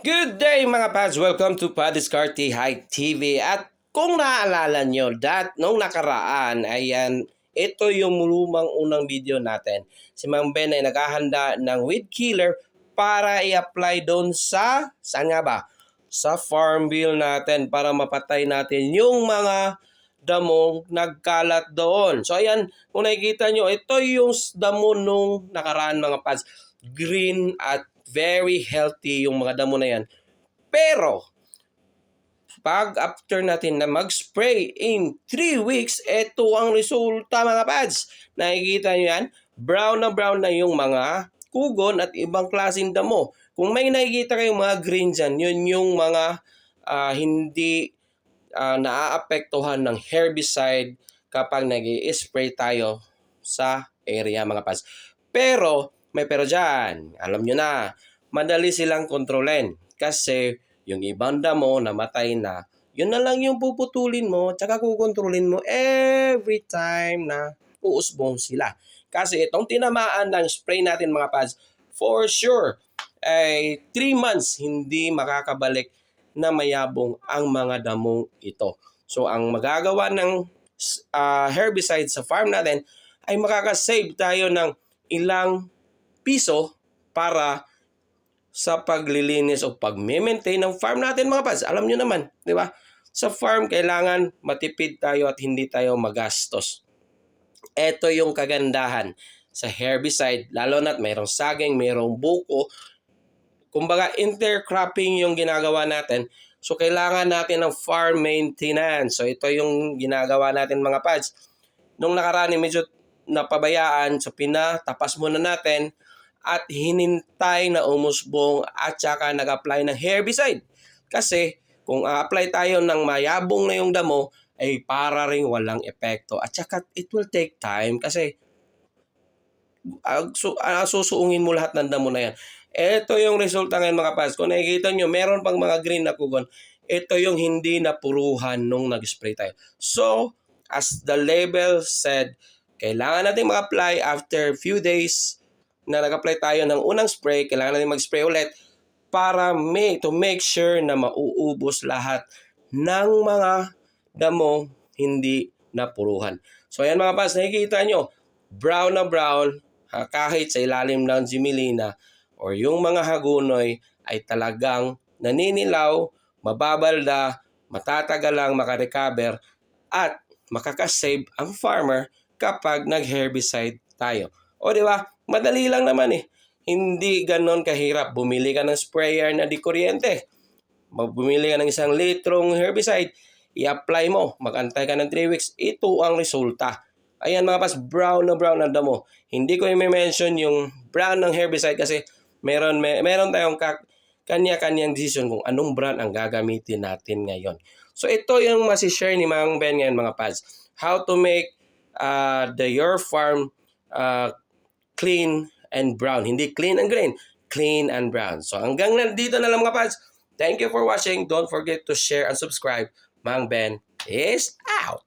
Good day mga pads! Welcome to Padiscarte High TV. At kung naaalala nyo, nung nakaraan, ayan, ito yung lumang unang video natin. Si Mang Ben ay naghahanda ng weed killer para i-apply doon saan nga ba? Sa farm bill natin para mapatay natin yung mga damong nagkalat doon. So ayan, kung nakikita nyo, ito yung damo nung nakaraan mga pads. Green at very healthy yung mga damo na yan. Pero, pag after natin na mag-spray in 3 weeks, ito ang resulta mga pads. Nakikita nyo yan? Brown na yung mga kugon at ibang klaseng damo. Kung may nakikita kayong mga green dyan, yun yung mga hindi naaapektuhan ng herbicide kapag nag-i-spray tayo sa area mga pads. Pero, may pero dyan, alam nyo na, madali silang kontrolin kasi yung ibang damo namatay na, yun na lang yung puputulin mo tsaka kukontrolin mo every time na uusbong sila. Kasi itong tinamaan ng spray natin mga pads, for sure, ay 3 months hindi makakabalik na mayabong ang mga damong ito. So ang magagawa ng herbicide sa farm natin ay makakasave tayo ng ilang piso para sa paglilinis o pag-maintain ng farm natin mga pads. Alam nyo naman, di ba? Sa farm, kailangan matipid tayo at hindi tayo magastos. Ito yung kagandahan sa herbicide, lalo na't mayroong saging, mayroong buko. Kumbaga, intercropping yung ginagawa natin. So, kailangan natin ng farm maintenance. So, ito yung ginagawa natin mga pads. Nung nakaraan, medyo napabayaan, so pinatapas muna natin at hinintay na umusbong at saka nag-apply ng herbicide. Kasi kung a-apply tayo ng mayabong na yung damo, ay para ring walang epekto. At saka it will take time kasi susuungin mo lahat ng damo na yan. Ito yung resulta ngayon mga pads. Kung nakikita nyo, meron pang mga green na kugon. Ito yung hindi napuruhan nung nag-spray tayo. So, as the label said, kailangan natin mag-apply after few days na nag-apply tayo ng unang spray. Kailangan natin mag-spray ulit para to make sure na mauubos lahat ng mga damo hindi napuruhan. So ayan mga pads, nakikita nyo, brown na brown, kahit sa ilalim ng Jimelina or yung mga hagunoy ay talagang naninilaw, mababalda, matatagal lang makarecover at makakasave ang farmer kapag nag-herbicide tayo. O di ba? Madali lang naman eh. Hindi ganon kahirap. Bumili ka ng sprayer na di kuryente. Bumili ka ng 1 litrong herbicide. I-apply mo. Mag-antay ka ng 3 weeks. Ito ang resulta. Ayan mga pas, brown na damo. Hindi ko i-mention yung brand ng herbicide kasi meron tayong kanya-kanyang decision kung anong brand ang gagamitin natin ngayon. So ito yung masishare ni Mang Ben ngayon mga pads. How to make your farm clean and brown. Hindi clean and green, clean and brown. So hanggang dito na lang mga pads. Thank you for watching. Don't forget to share and subscribe. Mang Ben is out.